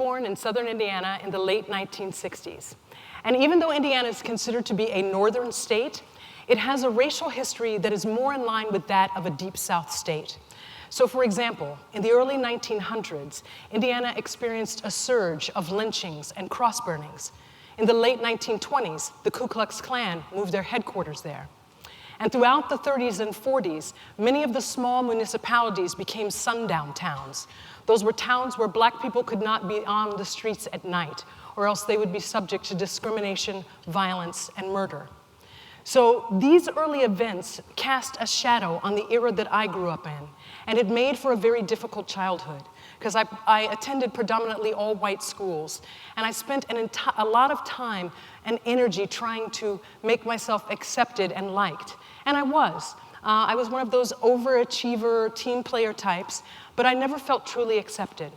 born in southern Indiana in the late 1960s. And even though Indiana is considered to be a northern state, it has a racial history that is more in line with that of a deep South state. So for example, in the early 1900s, Indiana experienced a surge of lynchings and cross burnings. In the late 1920s, the Ku Klux Klan moved their headquarters there. And throughout the 30s and 40s, many of the small municipalities became sundown towns. Those were towns where black people could not be on the streets at night, or else they would be subject to discrimination, violence, and murder. So these early events cast a shadow on the era that I grew up in, and it made for a very difficult childhood, because I attended predominantly all-white schools, and I spent a lot of time and energy trying to make myself accepted and liked. And I was. I was one of those overachiever, team player types, but I never felt truly accepted.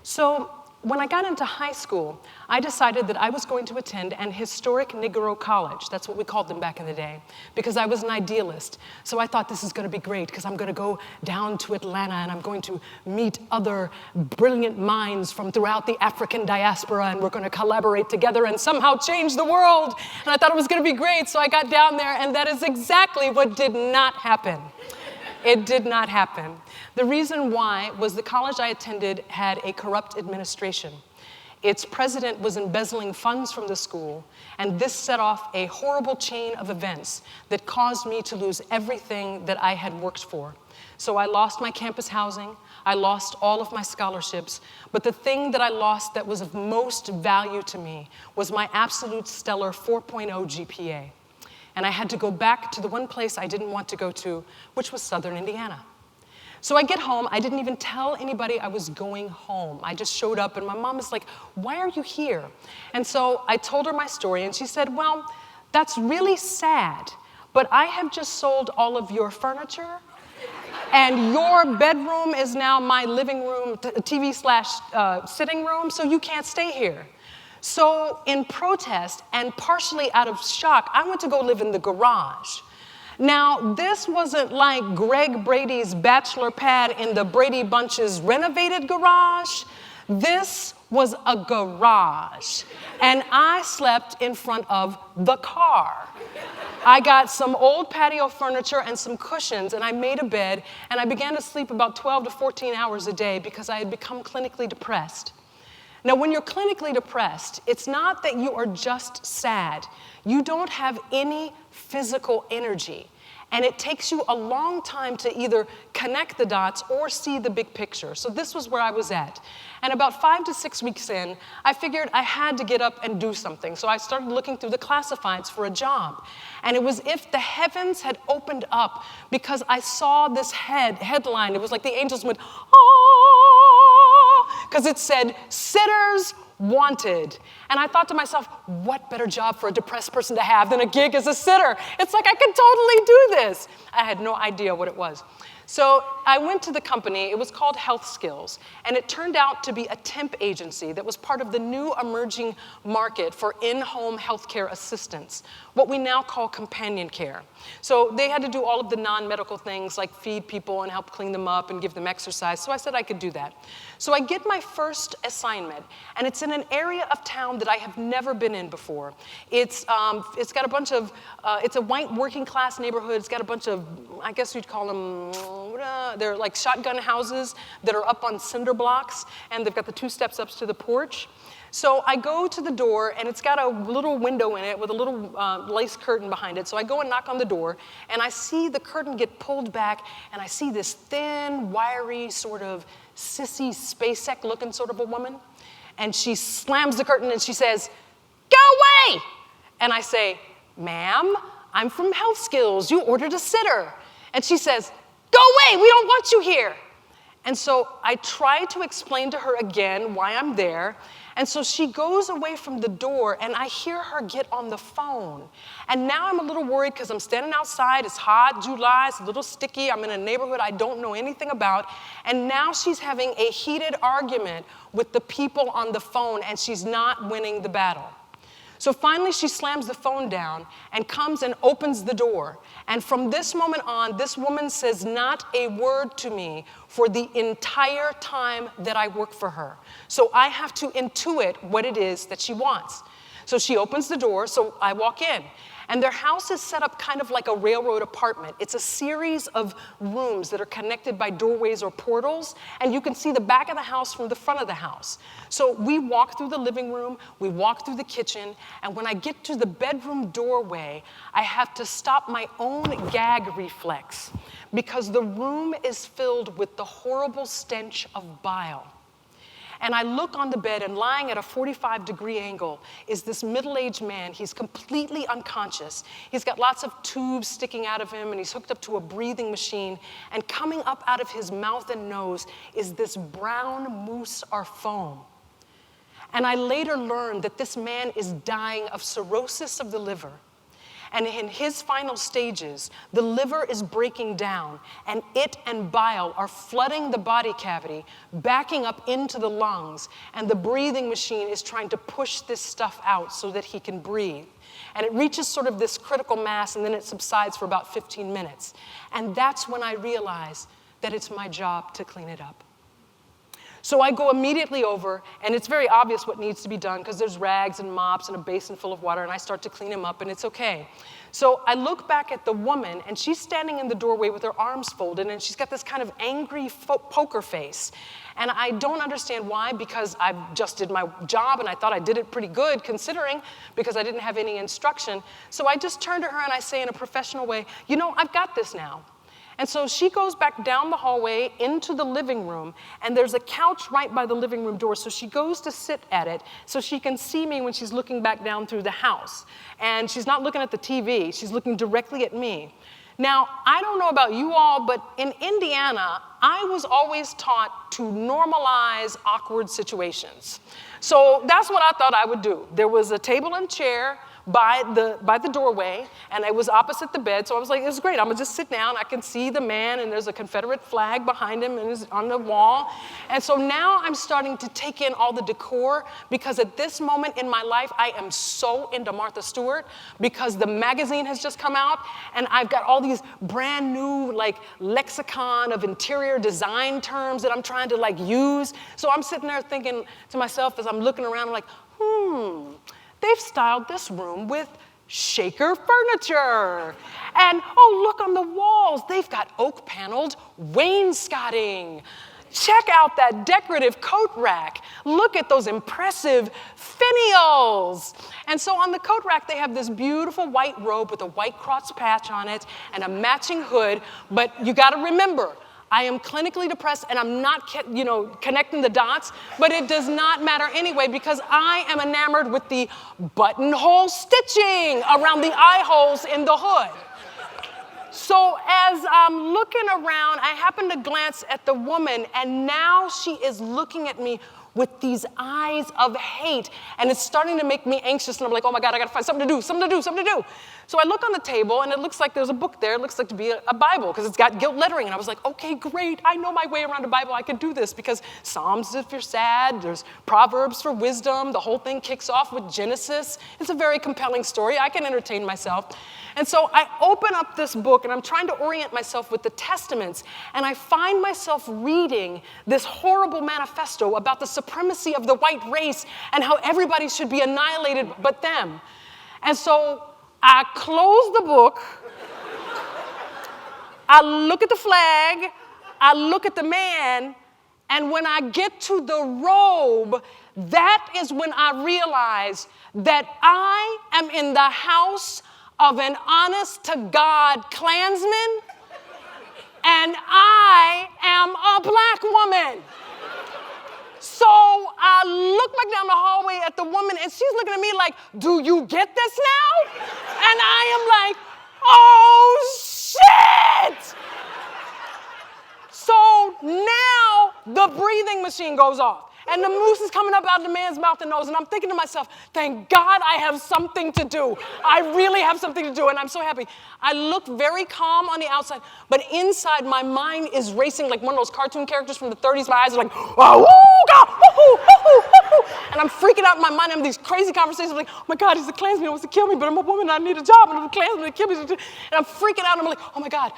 So when I got into high school, I decided that I was going to attend an historic Negro college. That's what we called them back in the day, because I was an idealist. So I thought, this is going to be great, because I'm going to go down to Atlanta and I'm going to meet other brilliant minds from throughout the African diaspora, and we're going to collaborate together and somehow change the world. And I thought it was going to be great, so I got down there, and that is exactly what did not happen. It did not happen. The reason why was the college I attended had a corrupt administration. Its president was embezzling funds from the school, and this set off a horrible chain of events that caused me to lose everything that I had worked for. So I lost my campus housing, I lost all of my scholarships, but the thing that I lost that was of most value to me was my absolute stellar 4.0 GPA. And I had to go back to the one place I didn't want to go to, which was southern Indiana. So I get home, I didn't even tell anybody I was going home. I just showed up, and my mom was like, why are you here? And so I told her my story, and she said, well, that's really sad, but I have just sold all of your furniture, and your bedroom is now my living room, TV/sitting room, so you can't stay here. So in protest and partially out of shock, I went to go live in the garage. Now, this wasn't like Greg Brady's bachelor pad in the Brady Bunch's renovated garage. This was a garage, and I slept in front of the car. I got some old patio furniture and some cushions, and I made a bed, and I began to sleep about 12 to 14 hours a day because I had become clinically depressed. Now, when you're clinically depressed, it's not that you are just sad. You don't have any physical energy, and it takes you a long time to either connect the dots or see the big picture. So this was where I was at. And about 5 to 6 weeks in, I figured I had to get up and do something. So I started looking through the classifieds for a job. And it was if the heavens had opened up, because I saw this headline. It was like the angels went, ah, because it said, sitters wanted. And I thought to myself, what better job for a depressed person to have than a gig as a sitter? It's like, I could totally do this. I had no idea what it was. So I went to the company. It was called Health Skills, and it turned out to be a temp agency that was part of the new emerging market for in-home healthcare assistance, what we now call companion care. So they had to do all of the non-medical things like feed people and help clean them up and give them exercise, so I said I could do that. So I get my first assignment, and it's in an area of town that I have never been in before. It's got a bunch of, it's a white working class neighborhood. It's got a bunch of, I guess you'd call them, they're like shotgun houses that are up on cinder blocks, and they've got the 2 steps up to the porch. So I go to the door, and it's got a little window in it with a little lace curtain behind it. So I go and knock on the door, and I see the curtain get pulled back, and I see this thin, wiry, sort of sissy, SpaceX-looking sort of a woman. And she slams the curtain, and she says, "Go away!" And I say, "Ma'am, I'm from Health Skills. You ordered a sitter." And she says, "Go away, we don't want you here." And so I try to explain to her again why I'm there. And so she goes away from the door, and I hear her get on the phone. And now I'm a little worried because I'm standing outside. It's hot, July, it's a little sticky. I'm in a neighborhood I don't know anything about. And now she's having a heated argument with the people on the phone, and she's not winning the battle. So finally, she slams the phone down and comes and opens the door. And from this moment on, this woman says not a word to me for the entire time that I work for her. So I have to intuit what it is that she wants. So she opens the door, so I walk in. And their house is set up kind of like a railroad apartment. It's a series of rooms that are connected by doorways or portals, and you can see the back of the house from the front of the house. So we walk through the living room, we walk through the kitchen, and when I get to the bedroom doorway, I have to stop my own gag reflex because the room is filled with the horrible stench of bile. And I look on the bed, and lying at a 45-degree angle is this middle-aged man. He's completely unconscious. He's got lots of tubes sticking out of him, and he's hooked up to a breathing machine. And coming up out of his mouth and nose is this brown mousse or foam. And I later learned that this man is dying of cirrhosis of the liver. And in his final stages, the liver is breaking down, and it and bile are flooding the body cavity, backing up into the lungs, and the breathing machine is trying to push this stuff out so that he can breathe. And it reaches sort of this critical mass, and then it subsides for about 15 minutes. And that's when I realize that it's my job to clean it up. So I go immediately over, and it's very obvious what needs to be done because there's rags and mops and a basin full of water, and I start to clean him up, and it's okay. So I look back at the woman, and she's standing in the doorway with her arms folded, and she's got this kind of angry poker face. And I don't understand why, because I just did my job, and I thought I did it pretty good, considering, because I didn't have any instruction. So I just turn to her, and I say in a professional way, you know, I've got this now. And so she goes back down the hallway into the living room, and there's a couch right by the living room door, so she goes to sit at it so she can see me when she's looking back down through the house. And she's not looking at the TV, she's looking directly at me. Now, I don't know about you all, but in Indiana, I was always taught to normalize awkward situations. So that's what I thought I would do. There was a table and chair by the doorway, and it was opposite the bed, so I was like, this is great, I'm gonna just sit down, I can see the man, and there's a Confederate flag behind him and is on the wall. And so now I'm starting to take in all the decor, because at this moment in my life, I am so into Martha Stewart, because the magazine has just come out, and I've got all these brand new, like, lexicon of interior design terms that I'm trying to, like, use. So I'm sitting there thinking to myself as I'm looking around, I'm like, they've styled this room with shaker furniture. And, oh, look on the walls. They've got oak-paneled wainscoting. Check out that decorative coat rack. Look at those impressive finials. And so on the coat rack, they have this beautiful white robe with a white cross patch on it and a matching hood. But you got to remember, I am clinically depressed, and I'm not, connecting the dots, but it does not matter anyway, because I am enamored with the buttonhole stitching around the eye holes in the hood. So as I'm looking around, I happen to glance at the woman, and now she is looking at me with these eyes of hate, and it's starting to make me anxious, and I'm like, oh my God, I gotta find something to do. So I look on the table, and it looks like there's a book there. It looks like to be a Bible, because it's got gilt lettering, and I was like, okay, great, I know my way around a Bible, I can do this, because Psalms if you're sad, there's Proverbs for wisdom, the whole thing kicks off with Genesis. It's a very compelling story, I can entertain myself. And so I open up this book, and I'm trying to orient myself with the Testaments, and I find myself reading this horrible manifesto about the supremacy of the white race and how everybody should be annihilated but them. And so I close the book, I look at the flag, I look at the man, and when I get to the robe, that is when I realize that I am in the house of an honest-to-God Klansman, and I am a black woman. So I look back down the hallway at the woman, and she's looking at me like, do you get this now? And I am like, oh, shit! So now the breathing machine goes off, and the mousse is coming up out of the man's mouth and nose, and I'm thinking to myself, thank God I have something to do. I really have something to do, and I'm so happy. I look very calm on the outside, but inside my mind is racing like one of those cartoon characters from the 30s. My eyes are like, oh, God, And I'm freaking out in my mind. I'm having these crazy conversations. I'm like, oh my God, he's a Klansman. He wants to kill me, but I'm a woman. I need a job. And the Klansman to kill me. And I'm freaking out. I'm like, oh my God,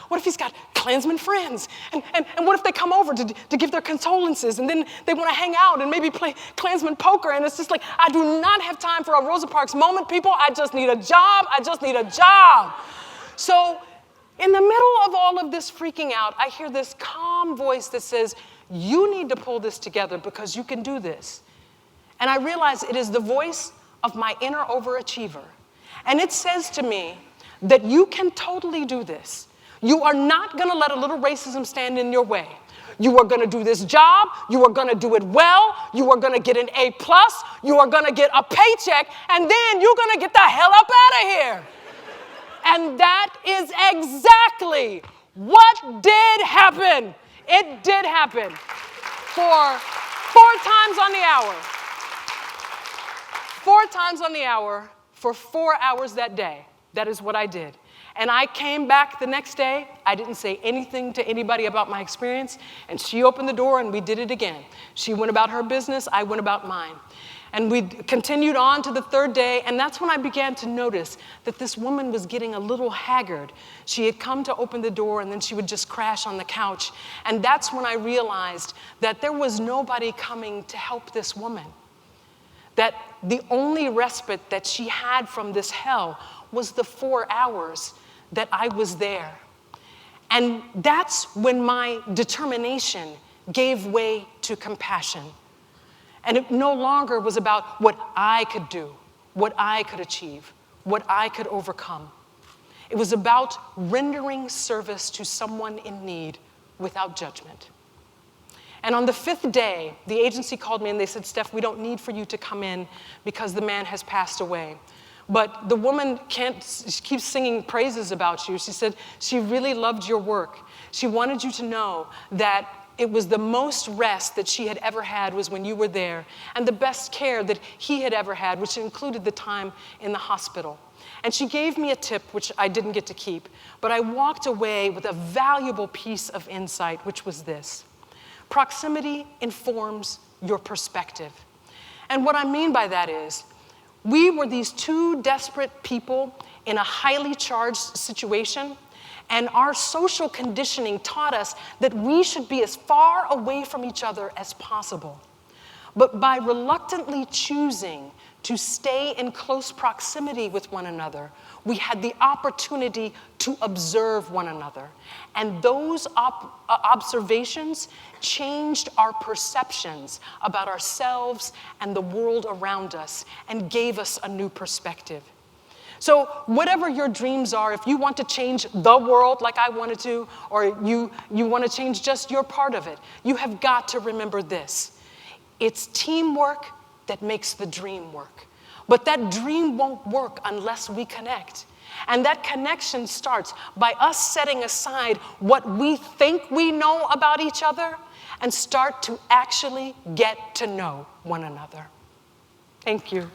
what if he's got Klansman friends? And what if they come over to give their condolences? And then they want to hang out and maybe play Klansman poker. And it's just like, I do not have time for a Rosa Parks moment, people. I just need a job. I just need a job. So in the middle of all of this freaking out, I hear this calm voice that says, you need to pull this together because you can do this. And I realize it is the voice of my inner overachiever. And it says to me that you can totally do this. You are not going to let a little racism stand in your way. You are going to do this job. You are going to do it well. You are going to get an A+. You are going to get a paycheck. And then you're going to get the hell up out of here. And that is exactly what did happen. It did happen for 4 times on the hour. 4 times on the hour for 4 hours that day. That is what I did. And I came back the next day. I didn't say anything to anybody about my experience. And she opened the door and we did it again. She went about her business. I went about mine. And we continued on to the 3rd day, and that's when I began to notice that this woman was getting a little haggard. She had come to open the door, and then she would just crash on the couch. And that's when I realized that there was nobody coming to help this woman. That the only respite that she had from this hell was the 4 hours that I was there. And that's when my determination gave way to compassion. And it no longer was about what I could do, what I could achieve, what I could overcome. It was about rendering service to someone in need without judgment. And on the 5th day, the agency called me and they said, Steph, we don't need for you to come in because the man has passed away. But the woman she keeps singing praises about you. She said she really loved your work. She wanted you to know that it was the most rest that she had ever had was when you were there, and the best care that he had ever had, which included the time in the hospital. And she gave me a tip, which I didn't get to keep, but I walked away with a valuable piece of insight, which was this. Proximity informs your perspective. And what I mean by that is, we were these 2 desperate people in a highly charged situation. And our social conditioning taught us that we should be as far away from each other as possible. But by reluctantly choosing to stay in close proximity with one another, we had the opportunity to observe one another. And those observations changed our perceptions about ourselves and the world around us and gave us a new perspective. So whatever your dreams are, if you want to change the world like I wanted to, or you want to change just your part of it, you have got to remember this. It's teamwork that makes the dream work. But that dream won't work unless we connect. And that connection starts by us setting aside what we think we know about each other and start to actually get to know one another. Thank you.